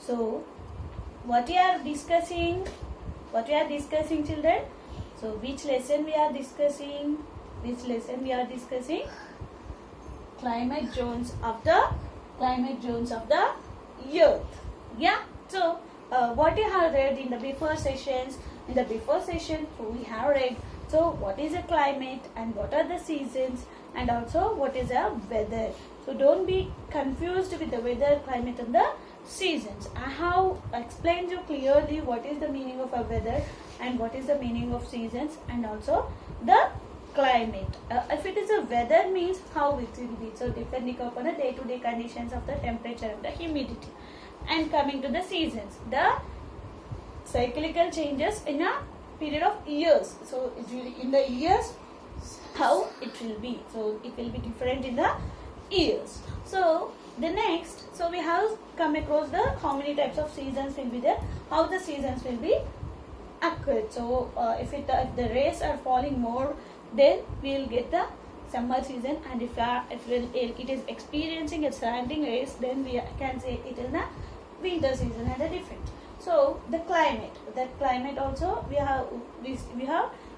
So what we are discussing? What we are discussing, children? So which lesson we are discussing? Which lesson we are discussing? Climate zones of the earth. Yeah. So what you have read in the before sessions? In the before session, we have read. So what is a climate and what are the seasons, and also what is a weather. So don't be confused with the weather, climate and the seasons. I have explained you clearly what is the meaning of a weather and what is the meaning of seasons and also the climate. If it is a weather means how it will be. So depending upon the day-to-day conditions of the temperature and the humidity. And coming to the seasons, the cyclical changes in a period of years. So it will, in the years, how it will be. So it will be different in the years. So the next, so we have come across the how many types of seasons will be there, how the seasons will be occurred. So if the rays are falling more, then we will get the summer season, and if it is experiencing a slanting rays, then we can say it is the winter season and a different. So the climate also we have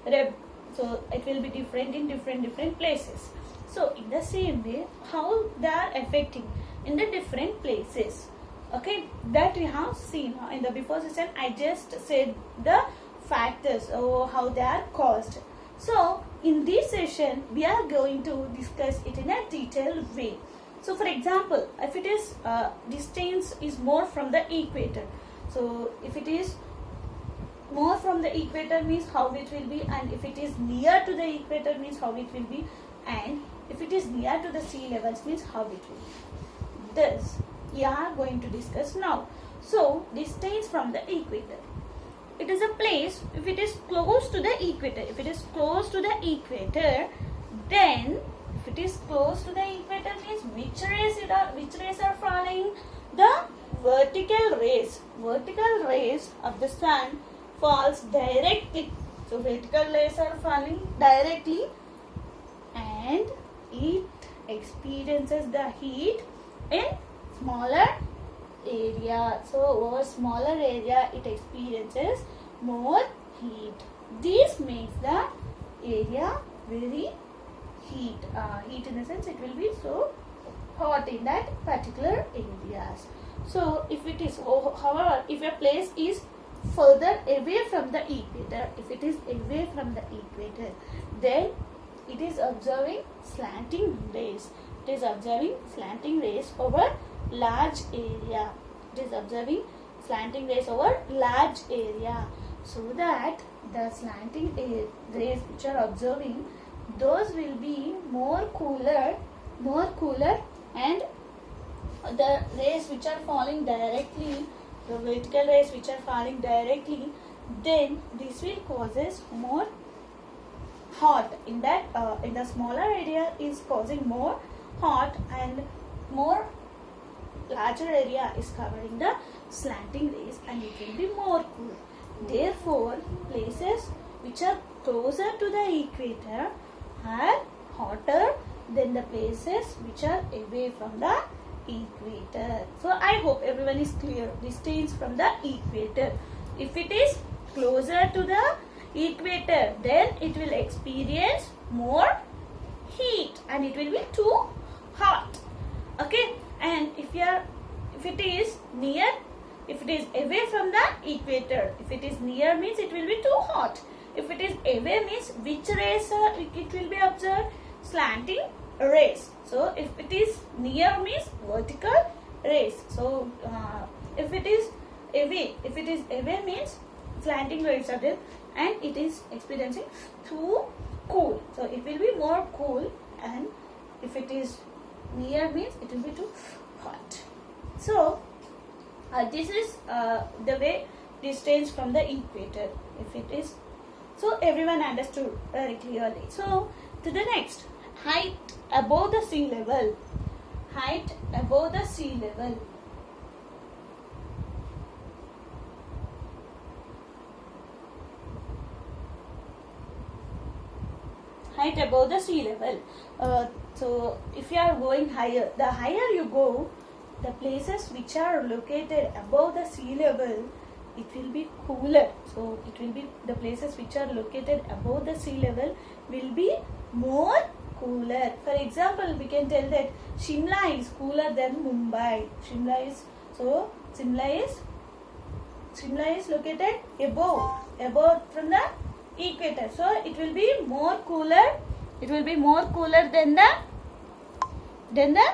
read. So it will be different in different places. So in the same way, how they are affecting in the different places. Okay, that we have seen in the before session. I just said the factors or how they are caused. So in this session, we are going to discuss it in a detailed way. So for example, if it is distance is more from the equator. So if it is more from the equator means how it will be, and if it is near to the equator means how it will be, and if it is near to the sea levels means how it will be. This we are going to discuss now. So distance from the equator. It is a place if it is close to the equator. If it is close to the equator, then if it is close to the equator means which rays are falling? The vertical rays. Vertical rays of the sun falls directly. So vertical rays are falling directly, and it experiences the heat in smaller area. So over smaller area it experiences more heat. This makes the area very heat in the sense it will be so hot in that particular areas. So if it is, however, if a place is further away from the equator, if it is away from the equator, then it is observing slanting rays. It is observing slanting rays over large area. It is observing slanting rays over large area, so that the slanting rays which are observing, those will be more cooler, and the rays which are falling directly, the vertical rays which are falling directly, then this will causes more hot in that in the smaller area is causing more hot, and more larger area is covering the slanting rays, and it will be more cool. Therefore, places which are closer to the equator are hotter than the places which are away from the equator. So I hope everyone is clear. Distance from the equator. If it is closer to the equator, then it will experience more heat and it will be too hot. Okay, and if it is near, if it is away from the equator, if it is near means it will be too hot. If it is away means which rays it will be observed? Slanting rays. So if it is near means vertical rays. So if it is away means slanting rays are there, and it is experiencing too cool. So it will be more cool, and if it is near means it will be too hot. So this is the way distance from the equator. If it is, so everyone understood very clearly. So to the next, height above the sea level. Height above the sea level. Height above the sea level. So if you are going higher, the higher you go, the places which are located above the sea level, it will be cooler. So it will be the places which are located above the sea level will be more cooler. For example, we can tell that Shimla is cooler than Mumbai. Shimla is located above from the equator. So it will be more cooler. It will be more cooler than the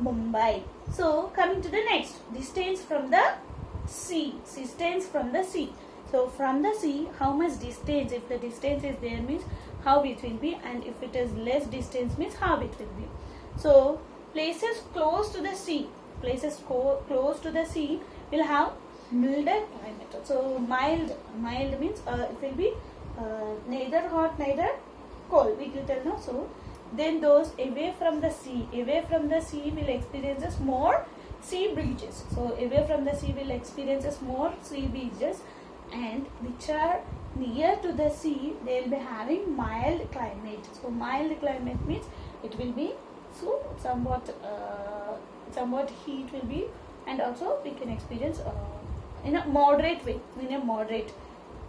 Mumbai. So coming to the next, distance from the sea. Distance from the sea. So from the sea, how much distance? If the distance is there means how it will be, and if it is less distance means how it will be. So places close to the sea, close to the sea will have milder climate. So mild means it will be neither hot neither cold. We can tell no. So then those away from the sea will experience more sea breezes. So away from the sea will experience more sea breezes, and which are near to the sea they will be having mild climate. So mild climate means it will be so somewhat heat will be, and also we can experience in a moderate way,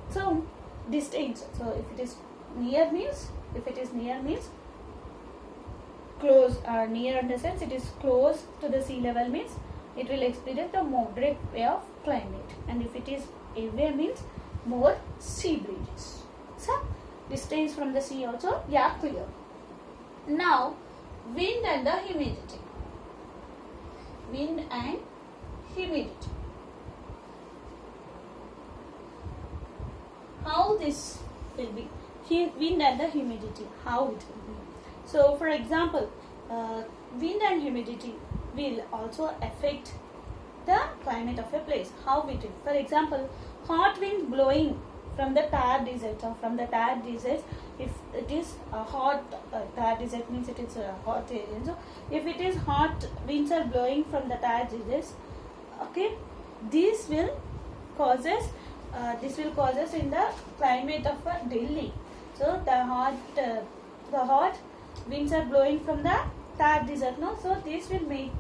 So distance. So if it is near means close, or near in the sense it is close to the sea level means it will experience the moderate way of climate, and if it is away means more sea breezes. So distance from the sea also clear. Now wind and the humidity. Wind and humidity. How this will be? Wind and the humidity. How it will be? So for example, wind and humidity will also affect the climate of a place. How it will? For example, hot wind blowing from the Thar desert, or from the Thar desert, if it is a hot Thar desert means it is a hot area. So if it is hot winds are blowing from the Thar desert, okay, this will causes in the climate of Delhi. So the hot winds are blowing from the Thar desert, no? So this will make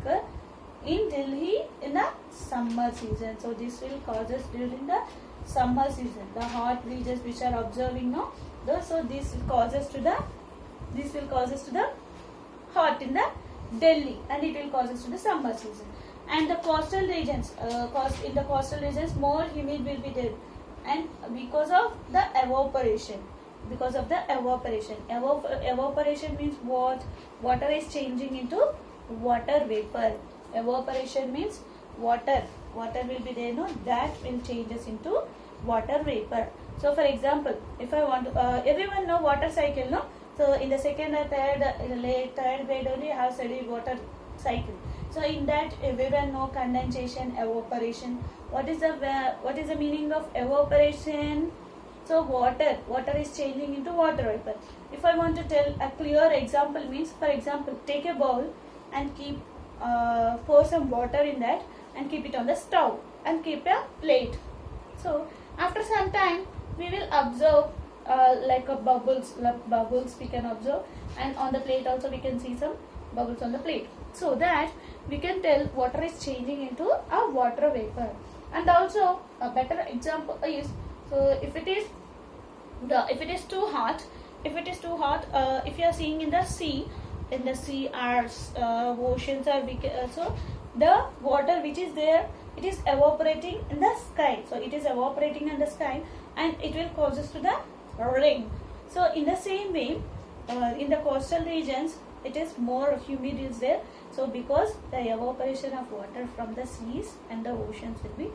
in Delhi in the summer season. So this will causes during the summer season, the hot breezes which are observing, no? So this will causes to the hot in the Delhi, and it will causes to the summer season. And the coastal regions, in the coastal regions more humid will be there, and because of the evaporation. Evaporation means what? Water is changing into water vapor. Evaporation means water will be there, no? That will changes into water vapor. So for example, if I want to, everyone know water cycle, no? So in the second or third grade only have studied water cycle. So in that everyone know condensation, evaporation. What is the meaning of evaporation? So water is changing into water vapor. If I want to tell a clear example means, for example, take a bowl and keep pour some water in that and keep it on the stove and keep a plate. So after some time we will observe like a bubbles we can observe, and on the plate also we can see some bubbles on the plate, so that we can tell water is changing into a water vapor. And also a better example is, so if it is too hot, if you are seeing in the sea our oceans are so the water which is there, it is evaporating in the sky. So it is evaporating in the sky, and it will cause us to the rain. So in the same way, in the coastal regions it is more humid is there. So because the evaporation of water from the seas and the oceans will be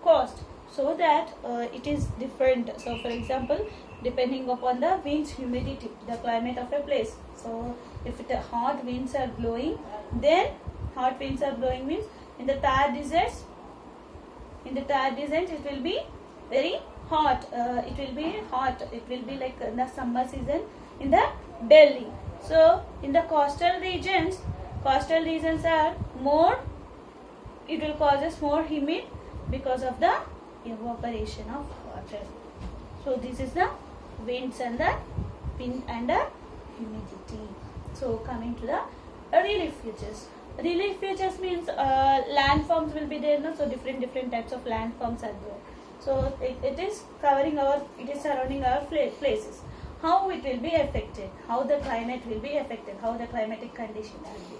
caused, so that it is different. So for example, depending upon the winds, humidity, the climate of a place. So if the hot winds are blowing, then means in the Thar deserts, it will be very hot. It will be like in the summer season in the Delhi. So in the coastal regions are more, it will cause us more humid because of the evaporation of water. So this is the winds and the humidity. So coming to the relief features. Relief features means landforms will be there, no? So different types of landforms are there. So it is covering it is surrounding our places. How it will be affected, how the climate will be affected, how the climatic condition will be.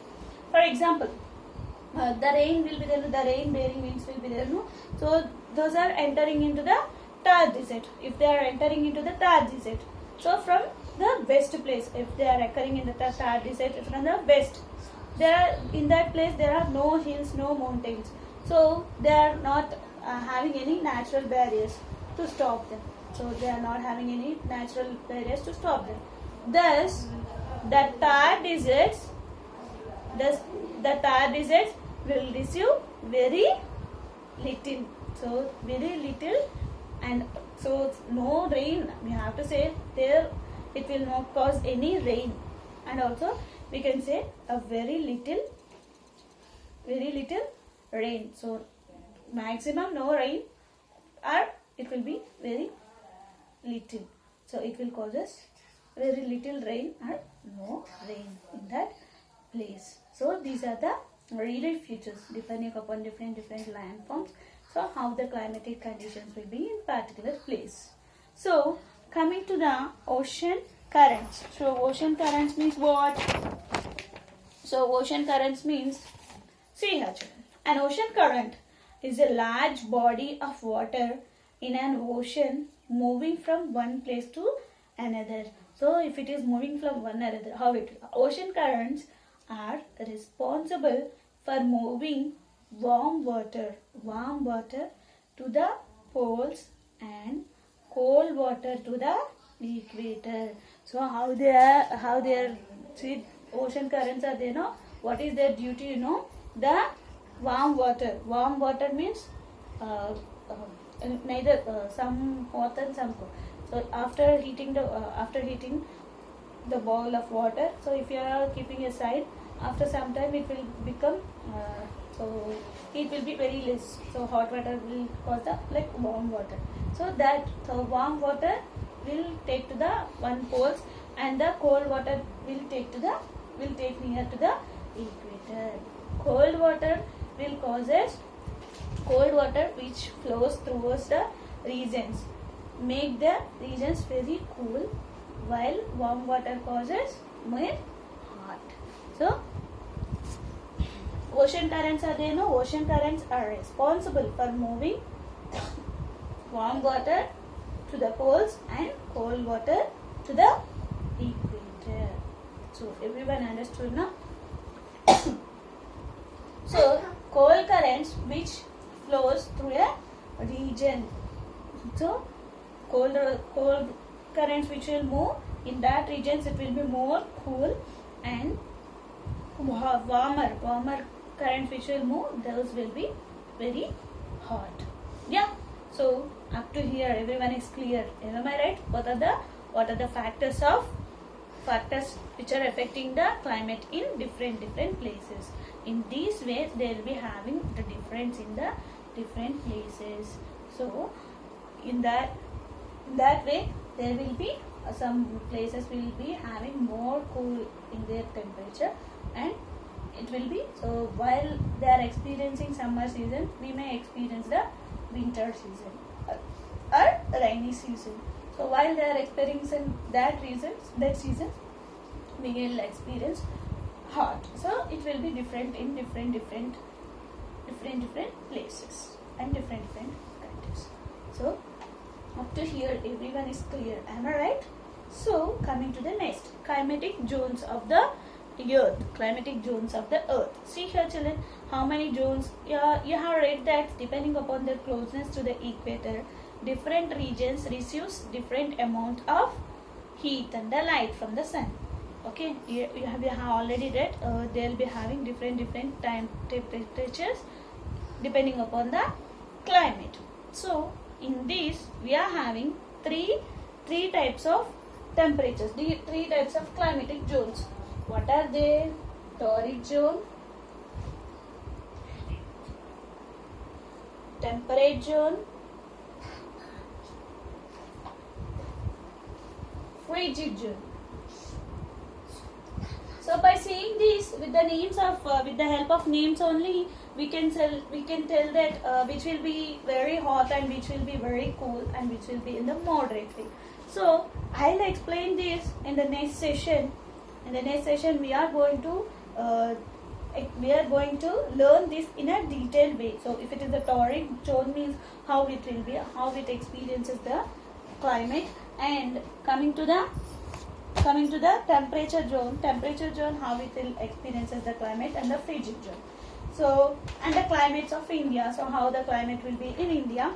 For example, the rain will be there, the rain bearing winds will be there, no? So those are entering into the Thar Desert. If they are entering into the Thar Desert, so from the west place, if they are occurring in the Thar Desert from the west, there are in that place there are no hills, no mountains, so they are not having any natural barriers to stop them. So they are not having any natural barriers to stop them. Thus, the Thar deserts, the Thar deserts will receive very little. So very little, and so no rain. We have to say there it will not cause any rain, and also we can say a very little rain. So maximum no rain, or it will be very little. So it will cause us very little rain or no rain in that place. So these are the relief features depending upon different landforms. So how the climatic conditions will be in particular place. So coming to the ocean currents. So ocean currents means what? So ocean currents means, see here children, an ocean current is a large body of water in an ocean moving from one place to another. So if it is moving from one another, how it? Ocean currents are responsible for moving warm water to the poles and cold water to the equator. So how they are, see, ocean currents are there, no? What is their duty, you know? The warm water means neither some hot and some cold. So after heating the bowl of water, so if you are keeping aside, after some time it will become so it will be very less. So hot water will cause the like warm water. So warm water will take to the one poles, and the cold water will take near to the equator. Cold water will causes cold water which flows towards the regions, make the regions very cool, while warm water causes more hot. So ocean currents are there, no? Ocean currents are responsible for moving warm water to the poles and cold water to the equator. So everyone understood now? So cold currents which flows through a region. So cold currents which will move in that regions, it will be more cool, and warmer currents which will move, those will be very hot. Yeah. So up to here everyone is clear. Am I right? What are the factors which are affecting the climate in different places? In these ways they will be having the difference in the different places. So in that way there will be some places will be having more cool in their temperature, and it will be, so while they are experiencing summer season, we may experience the winter season or rainy season. So while they are experiencing that season, we will experience hot. So it will be different in different places and different countries. So up to here everyone is clear. Am I right? So coming to the next, climatic zones of the earth. See here children, how many zones? Yeah, you have read that depending upon their closeness to the equator, different regions receives different amount of heat and the light from the sun. Okay, you have already read they will be having different time temperatures depending upon the climate. So in this we are having three types of temperatures, three types of climatic zones. What are they? Torrid zone, temperate zone, frigid zone. So by seeing these with the names of with the help of names only, we can tell that which will be very hot and which will be very cool and which will be in the moderate way. So I'll explain this in the next session. In the next session, we are going to learn this in a detailed way. So if it is a torrid zone, means how it will be, how it experiences the climate, and coming to the temperature zone, how it will experiences the climate, and the frigid zone. So, and the climates of India, so how the climate will be in India.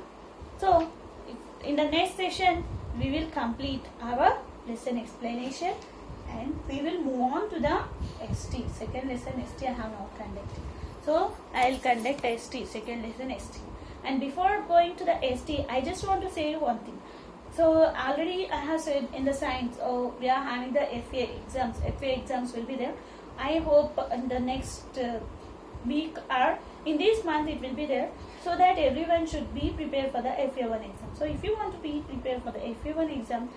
So in the next session, we will complete our lesson explanation, and we will move on to the ST. Second lesson ST I have not conducted. So I will conduct ST, second lesson ST. And before going to the ST, I just want to say one thing. So already I have said in the science, we are having the FA exams. FA exams will be there. I hope in the next week or in this month it will be there, so that everyone should be prepared for the FA1 exam. So if you want to be prepared for the FA1 exam,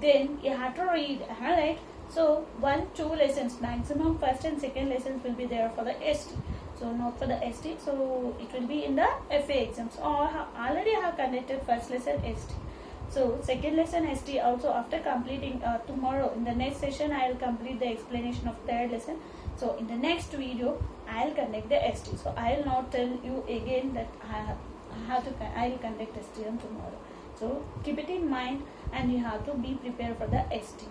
then you have to read, alright. So 1-2 lessons maximum, first and second lessons will be there for the ST. So not for the ST. So it will be in the FA exams. Already I have conducted first lesson ST. So second lesson ST also after completing tomorrow in the next session I will complete the explanation of third lesson. So in the next video I will conduct the ST. So I will not tell you again that I will conduct ST on tomorrow. So keep it in mind, and you have to be prepared for the ST.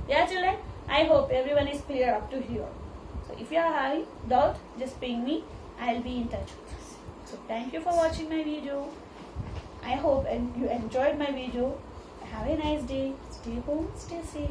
Yeah children, I hope everyone is clear up to here. So if you are having doubt, just ping me. I will be in touch with us. So thank you for watching my video. I hope you enjoyed my video. Have a nice day. Stay home, stay safe.